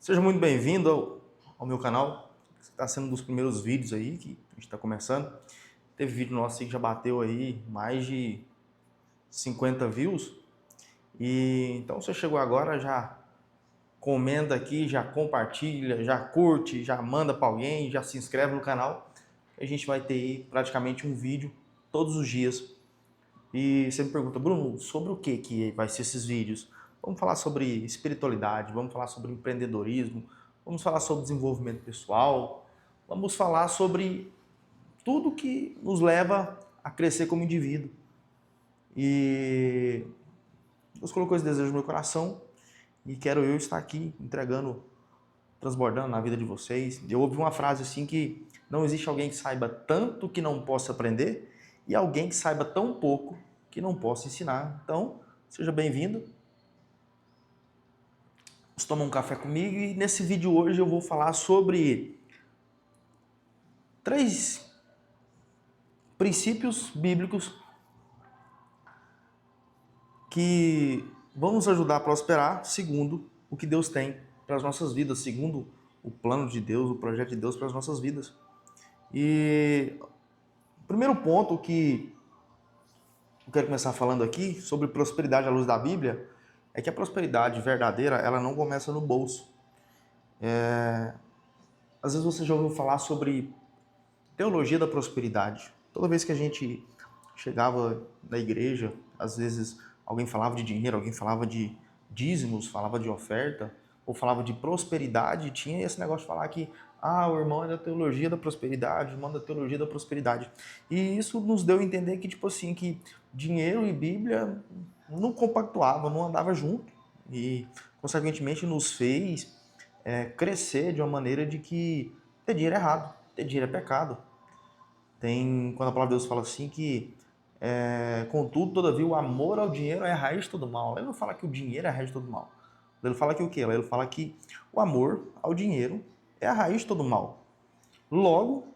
Seja muito bem-vindo ao meu canal. Está sendo um dos primeiros vídeos aí que a gente está começando. Teve vídeo nosso aí que já bateu aí mais de 50 views. E então você chegou agora, já comenta aqui, já compartilha, já curte, já manda para alguém, já se inscreve no canal. A gente vai ter aí praticamente um vídeo todos os dias. E você me pergunta, Bruno, sobre o que vai ser esses vídeos? Vamos falar sobre espiritualidade, vamos falar sobre empreendedorismo, vamos falar sobre desenvolvimento pessoal, vamos falar sobre tudo que nos leva a crescer como indivíduo. E Deus colocou esse desejo no meu coração e quero eu estar aqui entregando, transbordando na vida de vocês. Eu ouvi uma frase assim que não existe alguém que saiba tanto que não possa aprender e alguém que saiba tão pouco que não possa ensinar. Então, seja bem-vindo. Vamos tomar um café comigo e nesse vídeo hoje eu vou falar sobre 3 princípios bíblicos que vão nos ajudar a prosperar segundo o que Deus tem para as nossas vidas, segundo o plano de Deus, o projeto de Deus para as nossas vidas. E o primeiro ponto que eu quero começar falando aqui sobre prosperidade à luz da Bíblia é que a prosperidade verdadeira, ela não começa no bolso. Às vezes você já ouviu falar sobre teologia da prosperidade. Toda vez que a gente chegava na igreja, às vezes alguém falava de dinheiro, alguém falava de dízimos, falava de oferta, ou falava de prosperidade, tinha esse negócio de falar que o irmão é da teologia da prosperidade, o irmão é da teologia da prosperidade. E isso nos deu a entender que, tipo assim, que dinheiro e Bíblia não compactuavam, não andavam junto. E, consequentemente, nos fez crescer de uma maneira de que ter dinheiro é errado, ter dinheiro é pecado. Quando a palavra de Deus fala assim que contudo, todavia, o amor ao dinheiro é a raiz de todo mal. Ele não fala que o dinheiro é a raiz de todo mal. Ele fala que o quê? Ele fala que o amor ao dinheiro é a raiz de todo mal. Logo,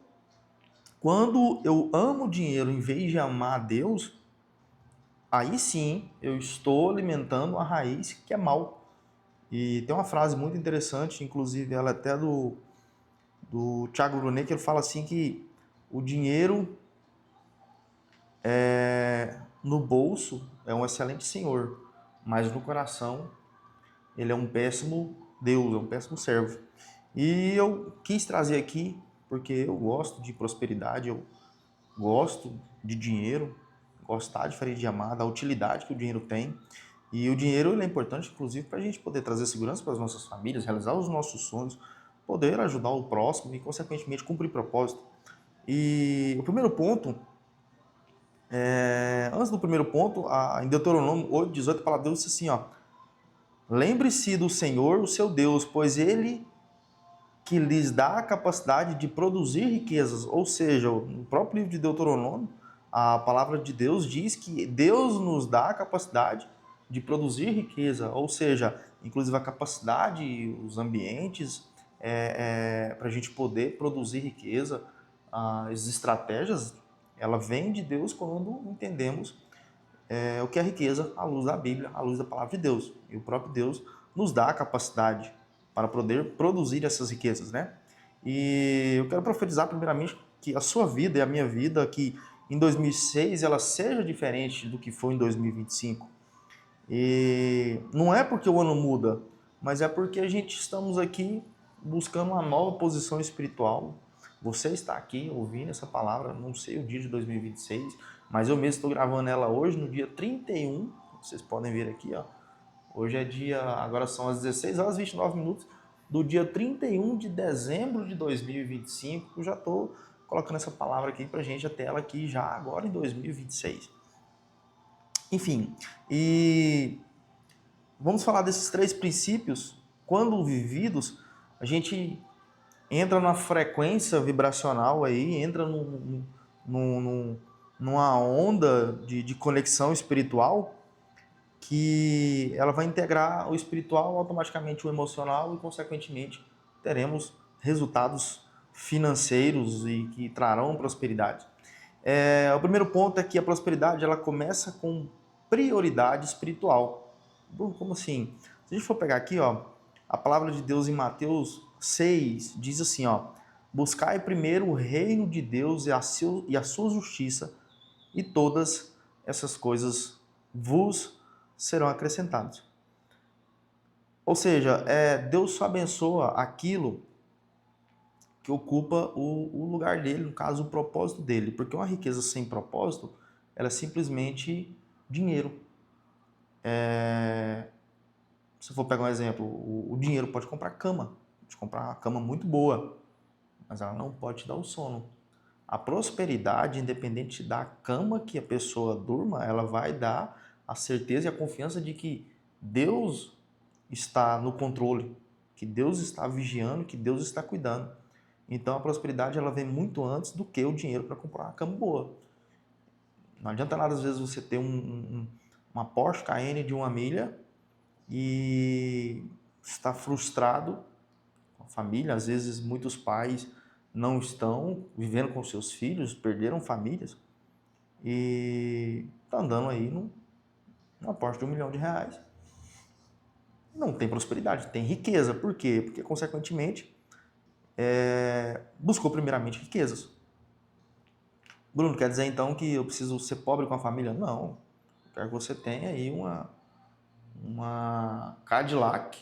quando eu amo o dinheiro em vez de amar a Deus, aí sim eu estou alimentando a raiz que é mal. E tem uma frase muito interessante, inclusive ela é até do Thiago Brunet, que ele fala assim que o dinheiro no bolso é um excelente senhor, mas no coração ele é um péssimo Deus, é um péssimo servo. E eu quis trazer aqui porque eu gosto de prosperidade, eu gosto de dinheiro, gostar diferente de amar, da utilidade que o dinheiro tem. E o dinheiro ele é importante, inclusive, para a gente poder trazer segurança para as nossas famílias, realizar os nossos sonhos, poder ajudar o próximo e, consequentemente, cumprir propósito. E o primeiro ponto antes do primeiro ponto, em Deuteronômio 8:18, a palavra de Deus diz assim, ó: lembre-se do Senhor, o seu Deus, pois Ele que lhes dá a capacidade de produzir riquezas. Ou seja, no próprio livro de Deuteronômio, a palavra de Deus diz que Deus nos dá a capacidade de produzir riqueza. Ou seja, inclusive a capacidade, os ambientes, para a gente poder produzir riqueza, as estratégias, ela vem de Deus quando entendemos o que é riqueza à luz da Bíblia, à luz da palavra de Deus. E o próprio Deus nos dá a capacidade para poder produzir essas riquezas, né? E eu quero profetizar primeiramente que a sua vida e a minha vida, que em 2006 ela seja diferente do que foi em 2025. E não é porque o ano muda, mas é porque a gente estamos aqui buscando uma nova posição espiritual. Você está aqui ouvindo essa palavra, não sei o dia de 2026, mas eu mesmo estou gravando ela hoje, no dia 31. Vocês podem ver aqui, ó. Hoje é dia, agora são as 16 horas e 29 minutos do dia 31 de dezembro de 2025. Eu já estou colocando essa palavra aqui para a gente, a tela aqui já agora em 2026. Enfim, e vamos falar desses 3 princípios. Quando vividos, a gente entra na frequência vibracional aí, entra numa onda de conexão espiritual que ela vai integrar o espiritual automaticamente o emocional e, consequentemente, teremos resultados financeiros e que trarão prosperidade. O primeiro ponto é que a prosperidade ela começa com prioridade espiritual. Como assim? Se a gente for pegar aqui, ó, A palavra de Deus em Mateus 6 diz assim, ó: buscai primeiro o reino de Deus e a sua justiça, e todas essas coisas vos serão acrescentadas. Ou seja, Deus só abençoa aquilo que ocupa o lugar dele, no caso, o propósito dele. Porque uma riqueza sem propósito, ela é simplesmente dinheiro. Se eu for pegar um exemplo, o dinheiro pode comprar cama, pode comprar uma cama muito boa, mas ela não pode te dar o sono. A prosperidade, independente da cama que a pessoa durma, ela vai dar a certeza e a confiança de que Deus está no controle, que Deus está vigiando, que Deus está cuidando. Então a prosperidade ela vem muito antes do que o dinheiro para comprar uma cama boa. Não adianta nada às vezes você ter uma Porsche Cayenne de 1 milha e está frustrado com a família. Às vezes muitos pais não estão vivendo com seus filhos, perderam famílias e está andando aí numa Porsche de R$ 1 milhão. Não tem prosperidade, tem riqueza. Por quê? Porque, consequentemente, buscou primeiramente riquezas. Bruno, quer dizer então que eu preciso ser pobre com a família? Não. Eu quero que você tenha aí uma Cadillac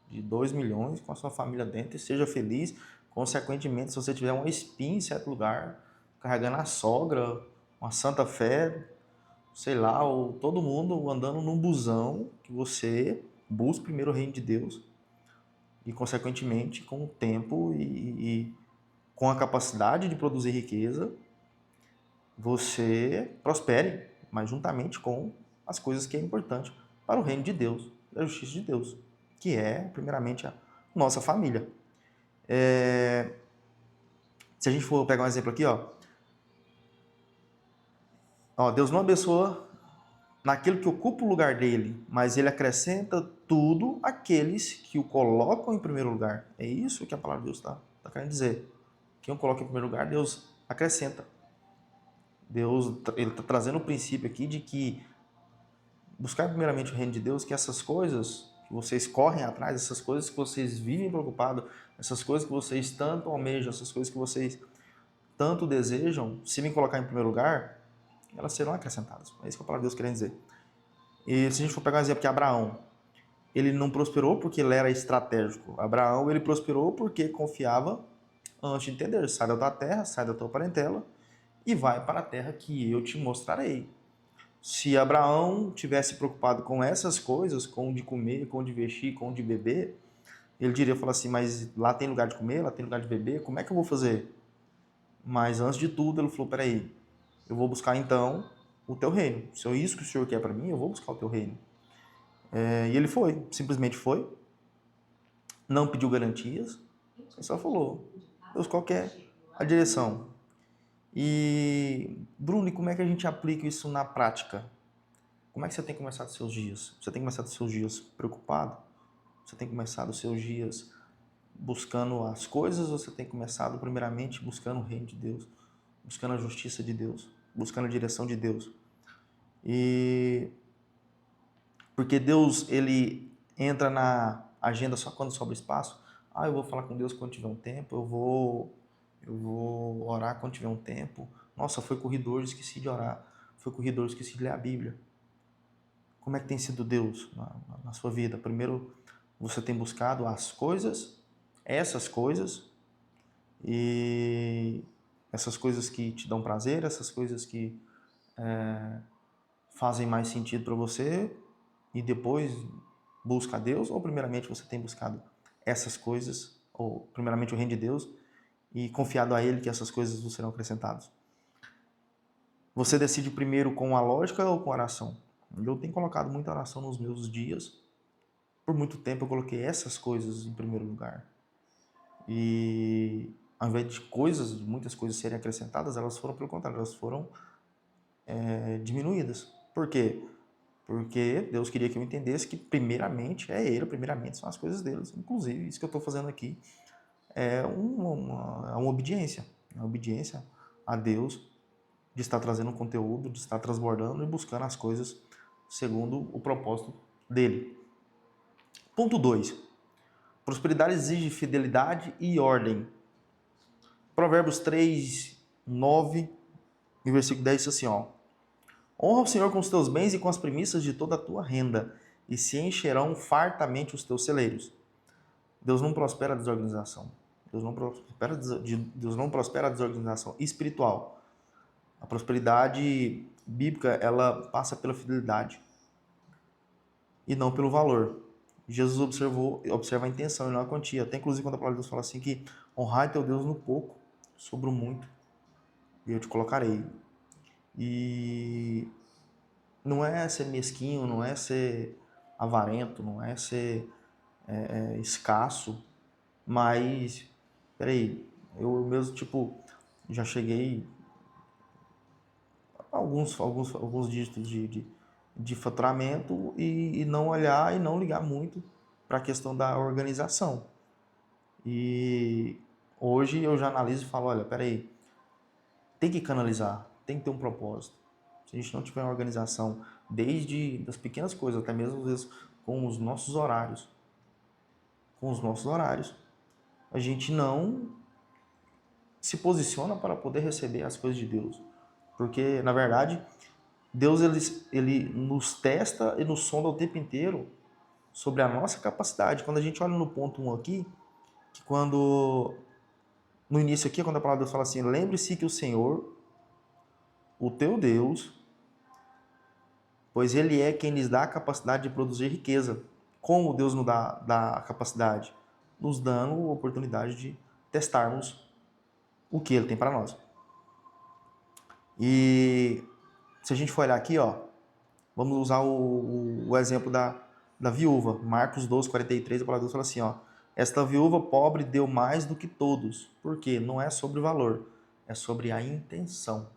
de 2 milhões com a sua família dentro e seja feliz. Consequentemente, se você tiver um espinho em certo lugar, carregando a sogra, uma Santa Fé, sei lá, ou todo mundo andando num busão, que você busque primeiro o reino de Deus e, consequentemente, com o tempo e com a capacidade de produzir riqueza, você prospere, mas juntamente com as coisas que é importante para o reino de Deus, a justiça de Deus, que é, primeiramente, a nossa família. Se a gente for pegar um exemplo aqui, Deus não abençoa naquilo que ocupa o lugar dele, mas ele acrescenta tudo àqueles que o colocam em primeiro lugar. É isso que a palavra de Deus está querendo dizer. Quem o coloca em primeiro lugar, Deus acrescenta. Deus ele está trazendo o princípio aqui de que buscar primeiramente o reino de Deus, que essas coisas que vocês correm atrás, essas coisas que vocês vivem preocupados, essas coisas que vocês tanto almejam, essas coisas que vocês tanto desejam, se me colocar em primeiro lugar, elas serão acrescentadas. É isso que a palavra de Deus quer dizer. E se a gente for pegar um exemplo que Abraão, ele não prosperou porque ele era estratégico. Abraão, ele prosperou porque confiava antes de entender. Sai da tua terra, sai da tua parentela e vai para a terra que eu te mostrarei. Se Abraão tivesse preocupado com essas coisas, com o de comer, com o de vestir, com o de beber, ele diria, falar assim, mas lá tem lugar de comer, lá tem lugar de beber, como é que eu vou fazer? Mas antes de tudo, ele falou, peraí, eu vou buscar então o teu reino. Se é isso que o Senhor quer para mim, eu vou buscar o teu reino. E ele foi, simplesmente foi, não pediu garantias, só falou, Deus, qual que é a direção? E, Bruno, e como é que a gente aplica isso na prática? Como é que você tem começado os seus dias? Você tem começado os seus dias preocupado? Você tem começado os seus dias buscando as coisas ou você tem começado primeiramente buscando o reino de Deus, buscando a justiça de Deus, buscando a direção de Deus? E porque Deus, ele entra na agenda só quando sobra espaço. Eu vou falar com Deus quando tiver um tempo, eu vou orar quando tiver um tempo. Nossa, foi corredor, esqueci de orar. Foi corredor, esqueci de ler a Bíblia. Como é que tem sido Deus na sua vida? Primeiro, você tem buscado as coisas, essas coisas, e essas coisas que te dão prazer, essas coisas que fazem mais sentido para você, e depois busca a Deus, ou primeiramente você tem buscado essas coisas, ou primeiramente o reino de Deus, e confiado a Ele que essas coisas vos serão acrescentadas? Você decide primeiro com a lógica ou com a oração? Eu tenho colocado muita oração nos meus dias. Por muito tempo eu coloquei essas coisas em primeiro lugar. E ao invés de muitas coisas serem acrescentadas, elas foram pelo contrário, elas foram diminuídas. Por quê? Porque Deus queria que eu entendesse que primeiramente é Ele, primeiramente são as coisas deles. Inclusive, isso que eu estou fazendo aqui é uma obediência. Uma obediência a Deus, de estar trazendo um conteúdo, de estar transbordando e buscando as coisas segundo o propósito dele. Ponto 2. Prosperidade exige fidelidade e ordem. Provérbios 3, 9 e versículo 10 diz assim, ó. Honra o Senhor com os teus bens e com as primícias de toda a tua renda, e se encherão fartamente os teus celeiros. Deus não prospera a desorganização. Deus não prospera a desorganização espiritual. A prosperidade bíblica, ela passa pela fidelidade e não pelo valor. Jesus observa a intenção e não a quantia. Até inclusive quando a palavra de Deus fala assim que honrai teu Deus no pouco, sobre o muito, e eu te colocarei. E não é ser mesquinho, não é ser avarento, não é ser escasso, mas, peraí, eu mesmo, tipo, já cheguei a alguns dígitos de faturamento e não olhar e não ligar muito para a questão da organização. E hoje eu já analiso e falo, olha, peraí, tem que canalizar, tem que ter um propósito. Se a gente não tiver uma organização, desde das pequenas coisas, até mesmo às vezes com os nossos horários, a gente não se posiciona para poder receber as coisas de Deus. Porque, na verdade, Deus ele nos testa e nos sonda o tempo inteiro sobre a nossa capacidade. Quando a gente olha no ponto 1 aqui, que no início aqui, quando a palavra de Deus fala assim, lembre-se que o Senhor, o teu Deus, pois Ele é quem lhes dá a capacidade de produzir riqueza. Como Deus nos dá a capacidade? Nos dando a oportunidade de testarmos o que Ele tem para nós. E se a gente for olhar aqui, ó, vamos usar o exemplo da viúva. Marcos 12, 43, a palavra de Deus fala assim, ó, esta viúva pobre deu mais do que todos. Por quê? Não é sobre o valor, é sobre a intenção.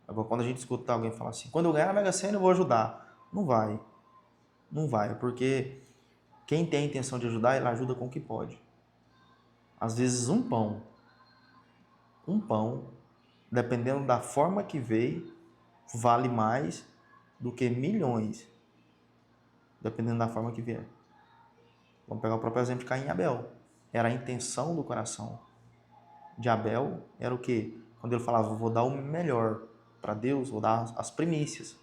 Agora, quando a gente escuta alguém falar assim, quando eu ganhar na Mega Sena eu vou ajudar. Não vai. Não vai, porque quem tem a intenção de ajudar, ele ajuda com o que pode. Às vezes um pão, dependendo da forma que veio, vale mais do que milhões, dependendo da forma que vier. Vamos pegar o próprio exemplo de Caim e Abel. Era a intenção do coração de Abel, era o quê? Quando ele falava, vou dar o melhor para Deus, vou dar as primícias.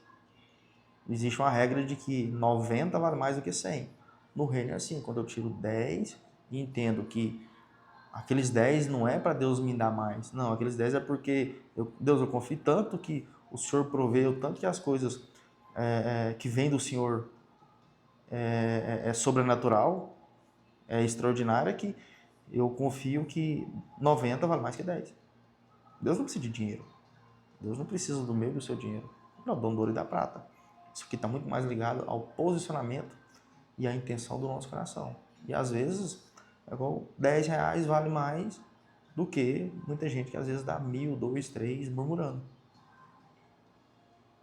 Existe uma regra de que 90 vale mais do que 100. No reino é assim, quando eu tiro 10 e entendo que aqueles 10 não é para Deus me dar mais. Não, aqueles 10 é porque, Deus, eu confio tanto que o Senhor proveu, tanto que as coisas que vêm do Senhor é sobrenatural, é extraordinária, que eu confio que 90 vale mais que 10. Deus não precisa de dinheiro. Deus não precisa do meu e do seu dinheiro. Não, do ouro e da prata. Isso aqui está muito mais ligado ao posicionamento e à intenção do nosso coração. E às vezes, é igual 10 reais vale mais do que muita gente que às vezes dá 1.000, 2, 3 murmurando.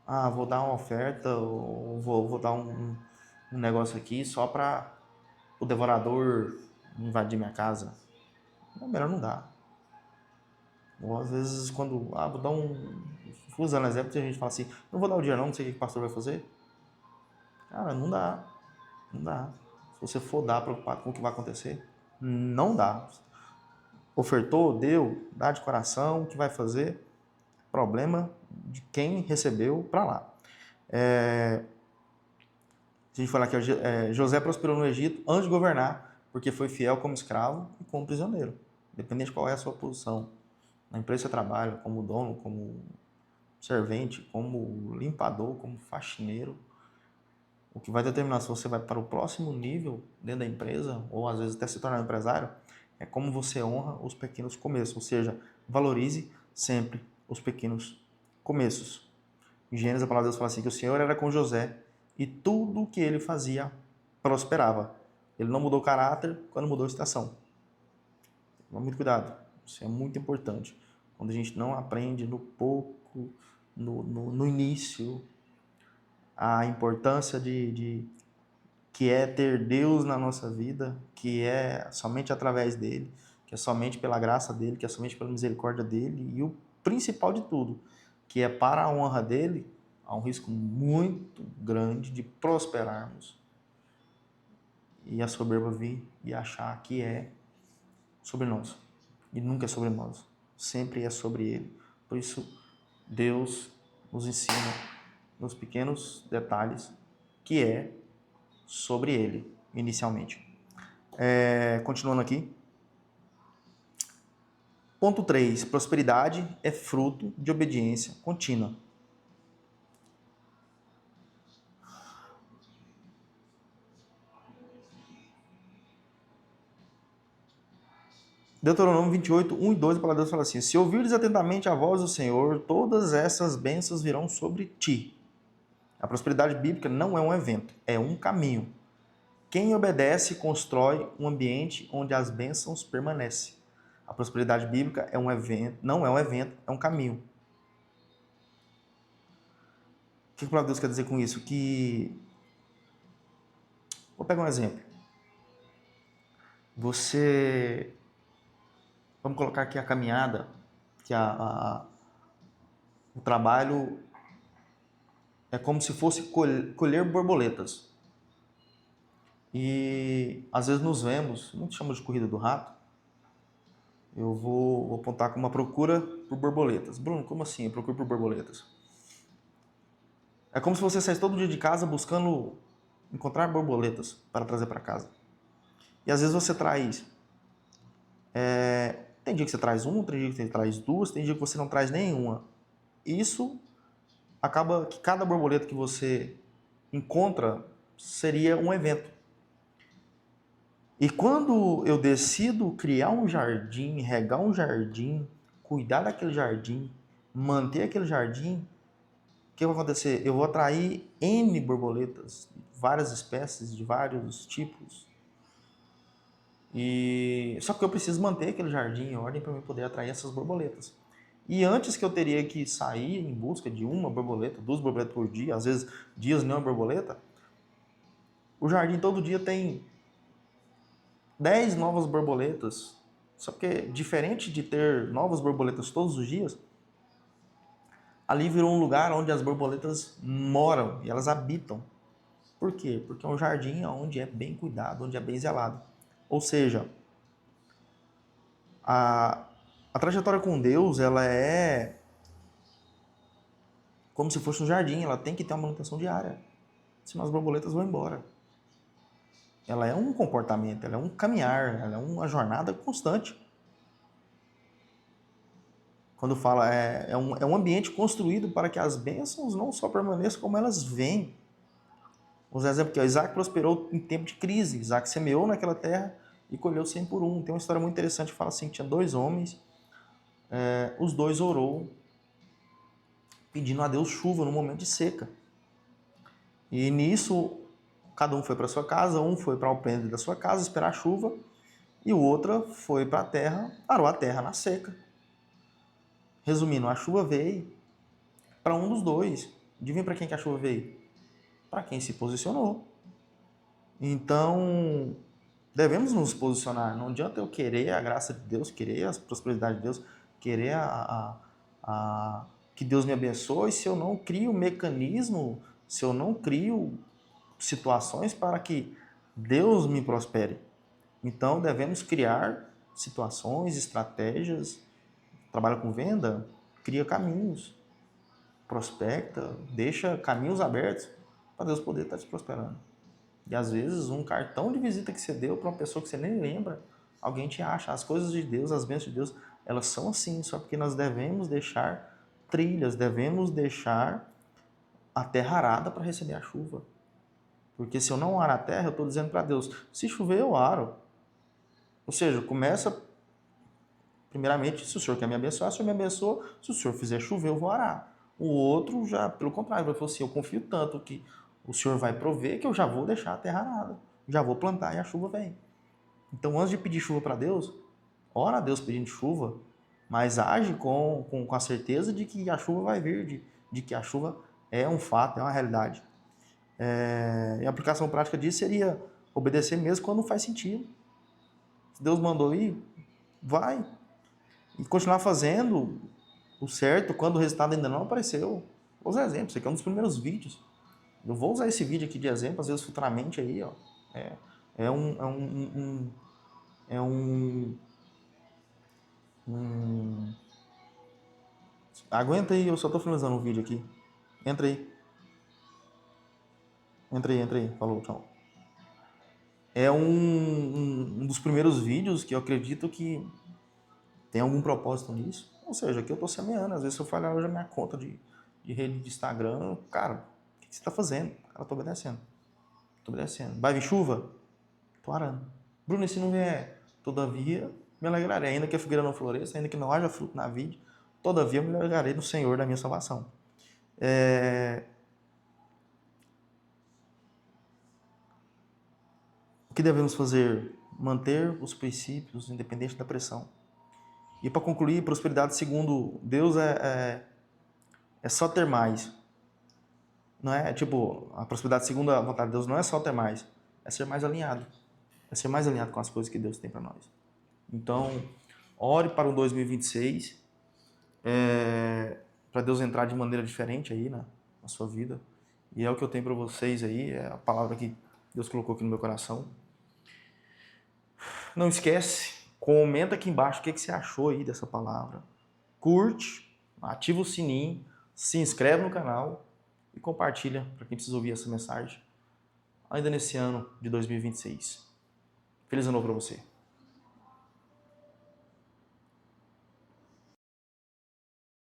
Ah, vou dar uma oferta, ou vou dar um negócio aqui só para o devorador invadir minha casa. Não, melhor não dar. Ou às vezes quando, vou dar usando exemplo, a gente fala assim, não vou dar o dinheiro não sei o que o pastor vai fazer. Cara, não dá. Não dá. Se você for dar preocupado com o que vai acontecer, não dá. Ofertou, deu, dá de coração, o que vai fazer? Problema de quem recebeu para lá. Se a gente falar que José prosperou no Egito antes de governar, porque foi fiel como escravo e como prisioneiro. Independente de qual é a sua posição. Na empresa você trabalha, como dono, como servente, como limpador, como faxineiro. O que vai determinar se você vai para o próximo nível dentro da empresa, ou às vezes até se tornar um empresário, é como você honra os pequenos começos. Ou seja, valorize sempre os pequenos começos. Em Gênesis, a palavra de Deus fala assim, que o Senhor era com José e tudo o que ele fazia prosperava. Ele não mudou caráter quando mudou a estação. Toma muito cuidado. Isso é muito importante. Quando a gente não aprende no pouco, no início, a importância que é ter Deus na nossa vida, que é somente através dele, que é somente pela graça dele, que é somente pela misericórdia dele, e o principal de tudo, que é para a honra dele, há um risco muito grande de prosperarmos e a soberba vir e achar que é sobre nós. E nunca é sobre nós. Sempre é sobre Ele. Por isso, Deus nos ensina nos pequenos detalhes que é sobre Ele, inicialmente. Continuando aqui. Ponto 3. Prosperidade é fruto de obediência contínua. Deuteronômio 28, 1 e 2, a palavra de Deus fala assim: se ouvires atentamente a voz do Senhor, todas essas bênçãos virão sobre ti. A prosperidade bíblica não é um evento, é um caminho. Quem obedece constrói um ambiente onde as bênçãos permanecem. A prosperidade bíblica é um evento, não é um evento, é um caminho. O que a palavra de Deus quer dizer com isso? Vou pegar um exemplo. Vamos colocar aqui a caminhada, que o trabalho é como se fosse colher borboletas. E às vezes nos vemos, muitos chamam de corrida do rato. Eu vou apontar como uma procura por borboletas. Bruno, como assim? Eu procuro por borboletas. É como se você saísse todo dia de casa buscando encontrar borboletas para trazer para casa. E às vezes você traz... tem dia que você traz uma, tem dia que você traz duas, tem dia que você não traz nenhuma. Isso acaba que cada borboleta que você encontra seria um evento. E quando eu decido criar um jardim, regar um jardim, cuidar daquele jardim, manter aquele jardim, o que vai acontecer? Eu vou atrair N borboletas, várias espécies, de vários tipos. Só que eu preciso manter aquele jardim em ordem para eu poder atrair essas borboletas. E antes que eu teria que sair em busca de uma borboleta, 2 borboletas por dia, às vezes dias nem uma borboleta, o jardim todo dia tem 10 novas borboletas. Só que diferente de ter novas borboletas todos os dias, ali virou um lugar onde as borboletas moram e elas habitam. Por quê? Porque é um jardim onde é bem cuidado, onde é bem zelado. Ou seja, a trajetória com Deus, ela é como se fosse um jardim, ela tem que ter uma manutenção diária, senão as borboletas vão embora. Ela é um comportamento, ela é um caminhar, ela é uma jornada constante. Quando fala, é um ambiente construído para que as bênçãos não só permaneçam, como elas vêm. Os exemplos que Isaac prosperou em tempo de crise. Isaac semeou naquela terra e colheu 100 por 1. Tem uma história muito interessante que fala assim, que tinha 2 homens, os 2 orou pedindo a Deus chuva no momento de seca. E nisso, cada um foi para sua casa, um foi para o alpendre da sua casa esperar a chuva, e o outro foi para a terra, arou a terra na seca. Resumindo, a chuva veio para um dos dois. Adivinha para quem que a chuva veio? Para quem se posicionou. Então, devemos nos posicionar. Não adianta eu querer a graça de Deus, querer a prosperidade de Deus, querer que Deus me abençoe, se eu não crio mecanismo, se eu não crio situações para que Deus me prospere. Então, devemos criar situações, estratégias. Trabalha com venda, cria caminhos, prospecta, deixa caminhos abertos para Deus poder estar te prosperando. E às vezes um cartão de visita que você deu para uma pessoa que você nem lembra, alguém te acha. As coisas de Deus, as bênçãos de Deus, elas são assim, só porque nós devemos deixar trilhas, devemos deixar a terra arada para receber a chuva. Porque se eu não arar a terra, eu estou dizendo para Deus, se chover eu aro. Ou seja, começa... Primeiramente, se o Senhor quer me abençoar, o Senhor me abençoa. Se o Senhor fizer chover, eu vou arar. O outro já, pelo contrário, vai falar assim, eu confio tanto que o Senhor vai prover que eu já vou deixar a terra arada. Já vou plantar e a chuva vem. Então, antes de pedir chuva para Deus, ora a Deus pedindo chuva, mas age com a certeza de que a chuva vai vir, de que a chuva é um fato, é uma realidade. E a aplicação prática disso seria obedecer mesmo quando não faz sentido. Se Deus mandou ir, vai. E continuar fazendo o certo quando o resultado ainda não apareceu. Vou usar exemplos, esse aqui é um dos primeiros vídeos. Eu vou usar esse vídeo aqui de exemplo, às vezes futuramente aí, ó. É é um... Aguenta aí, eu só tô finalizando o vídeo aqui. Entra aí. Entra aí. Falou, tchau. É um dos primeiros vídeos que eu acredito que tem algum propósito nisso. Ou seja, que eu tô semeando. Às vezes se eu falhar hoje a minha conta de rede de Instagram, cara, o que você tá fazendo? Cara, eu tô obedecendo. Tô obedecendo. Vai vir chuva? Tô arando. Bruno, e se não vier? Todavia, me alegrarei. Ainda que a figueira não floresça, ainda que não haja fruto na vide, todavia me alegrarei no Senhor da minha salvação. O que devemos fazer? Manter os princípios independente da pressão. E para concluir, prosperidade segundo Deus é só ter mais. Não é tipo, a prosperidade segundo a vontade de Deus não é só ter mais, é ser mais alinhado. É ser mais alinhado com as coisas que Deus tem para nós. Então, ore para o 2026, para Deus entrar de maneira diferente aí na sua vida. E é o que eu tenho para vocês aí, é a palavra que Deus colocou aqui no meu coração. Não esquece, comenta aqui embaixo o que você achou aí dessa palavra. Curte, ativa o sininho, se inscreve no canal e compartilha para quem precisa ouvir essa mensagem ainda nesse ano de 2026. Feliz ano novo para você.